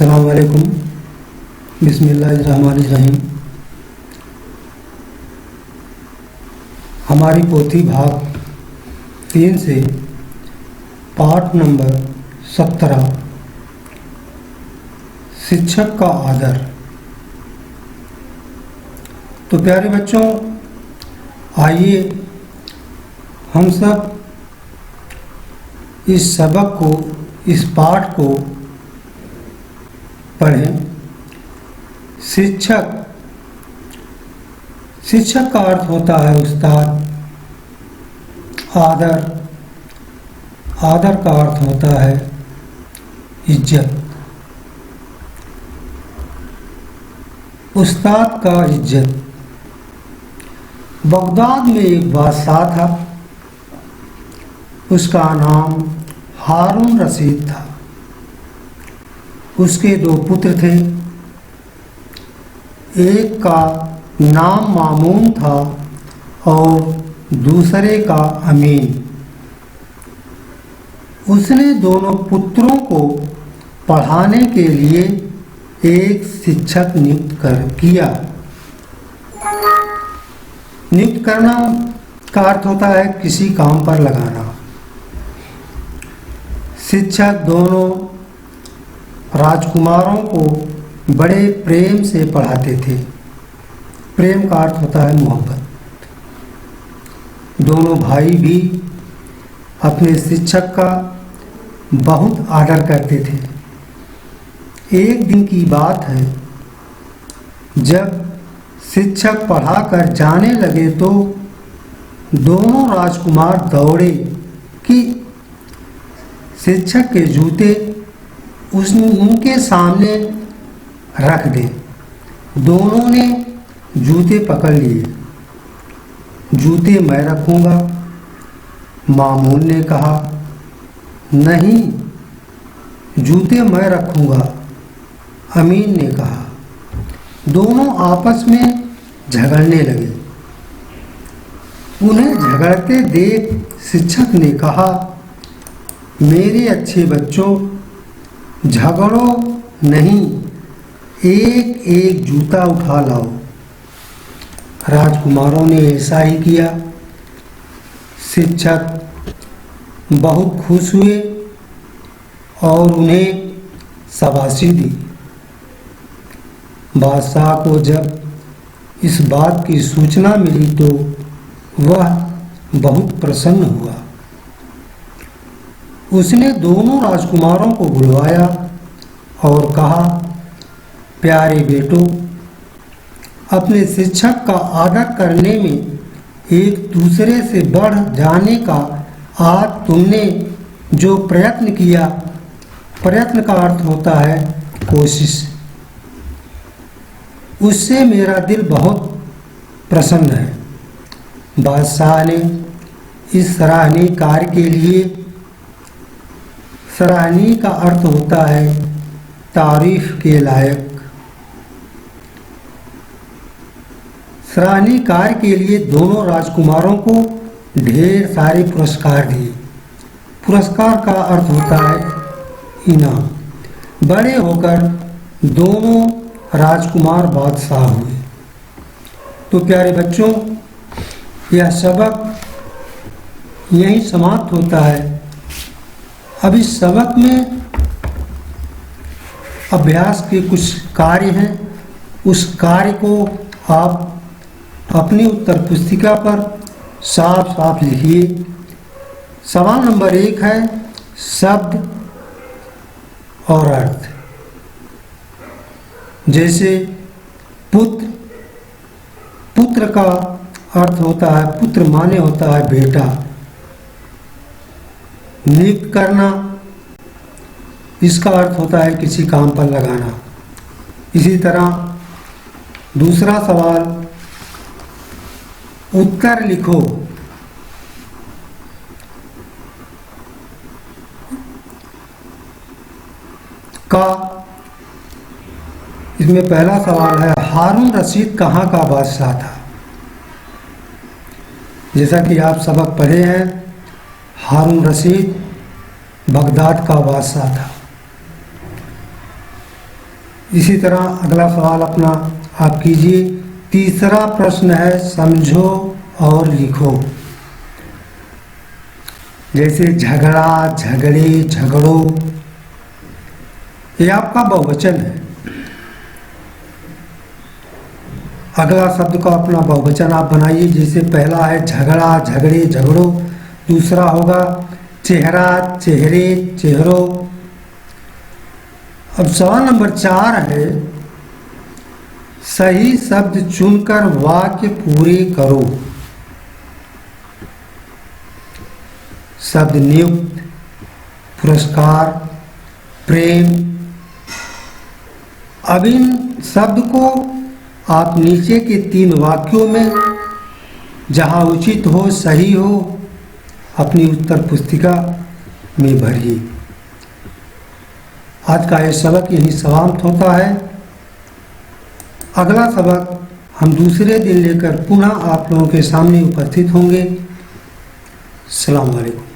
अस्सलाम वालेकुम। बिस्मिल्लाहिर्रहमानिर्रहीम। हमारी पोथी भाग 3 से पाठ नंबर 17 शिक्षक का आदर। तो प्यारे बच्चों, आइए हम सब इस सबक को, इस पाठ को पढ़ें। शिक्षक का अर्थ होता है उस्ताद। आदर का अर्थ होता है इज्जत। उस्ताद का इज्जत। बगदाद में एक बादशाह था, उसका नाम हारून रशीद था। उसके 2 पुत्र थे, एक का नाम मामून था और दूसरे का अमीन। उसने दोनों पुत्रों को पढ़ाने के लिए एक शिक्षक नियुक्त किया। नियुक्त करना का अर्थ होता है किसी काम पर लगाना। शिक्षक दोनों राजकुमारों को बड़े प्रेम से पढ़ाते थे। प्रेम का अर्थ होता है मोहब्बत। दोनों भाई भी अपने शिक्षक का बहुत आदर करते थे। एक दिन की बात है, जब शिक्षक पढ़ाकर जाने लगे तो दोनों राजकुमार दौड़े कि शिक्षक के जूते उनके सामने रख दे। दोनों ने जूते पकड़ लिए। जूते मैं रखूंगा, मामून ने कहा। नहीं, जूते मैं रखूंगा, अमीन ने कहा। दोनों आपस में झगड़ने लगे। उन्हें झगड़ते देख शिक्षक ने कहा, मेरे अच्छे बच्चों, झगड़ो नहीं, एक एक जूता उठा लाओ। राजकुमारों ने ऐसा ही किया। शिक्षक बहुत खुश हुए और उन्हें शाबाशी दी। बादशाह को जब इस बात की सूचना मिली तो वह बहुत प्रसन्न हुआ। उसने दोनों राजकुमारों को बुलवाया और कहा, प्यारे बेटों, अपने शिक्षक का आदर करने में एक दूसरे से बढ़ जाने का आज तुमने जो प्रयत्न किया, प्रयत्न का अर्थ होता है कोशिश, उससे मेरा दिल बहुत प्रसन्न है। बादशाह ने इस सराहनीय कार्य के लिए, सराहनीय का अर्थ होता है तारीफ के लायक, सराहनीय कार्य के लिए दोनों राजकुमारों को ढेर सारे पुरस्कार दिए। पुरस्कार का अर्थ होता है इनाम। बड़े होकर दोनों राजकुमार बादशाह हुए। तो प्यारे बच्चों, यह सबक यहीं समाप्त होता है। अब इस सबक में अभ्यास के कुछ कार्य हैं। उस कार्य को आप अपनी उत्तर पुस्तिका पर साफ साफ लिखिए। सवाल नंबर 1 है शब्द और अर्थ। जैसे पुत्र, पुत्र का अर्थ होता है, पुत्र माने होता है बेटा। नियुक्त करना, इसका अर्थ होता है किसी काम पर लगाना। इसी तरह दूसरा सवाल, उत्तर लिखो। का, इसमें पहला सवाल है, हारून रशीद कहाँ का बादशाह था? जैसा कि आप सबक पढ़े हैं, हारून रशीद बगदाद का बादशाह था। इसी तरह अगला सवाल अपना आप कीजिए। तीसरा प्रश्न है समझो और लिखो। जैसे झगड़ा, झगड़े, झगड़ो, ये आपका बहुवचन है। अगला शब्द का अपना बहुवचन आप बनाइए। जैसे पहला है झगड़ा, झगड़े, झगड़ो। दूसरा होगा चेहरा, चेहरे, चेहरो। अब सवाल नंबर 4 है सही शब्द चुनकर वाक्य पूरे करो। शब्द नियुक्त, पुरस्कार, प्रेम। अब इन शब्द को आप नीचे के 3 वाक्यों में जहां उचित हो, सही हो, अपनी उत्तर पुस्तिका में भरिए। आज का यह सबक यहीं समाप्त होता है। अगला सबक हम दूसरे दिन लेकर पुनः आप लोगों के सामने उपस्थित होंगे। अस्सलाम वालेकुम।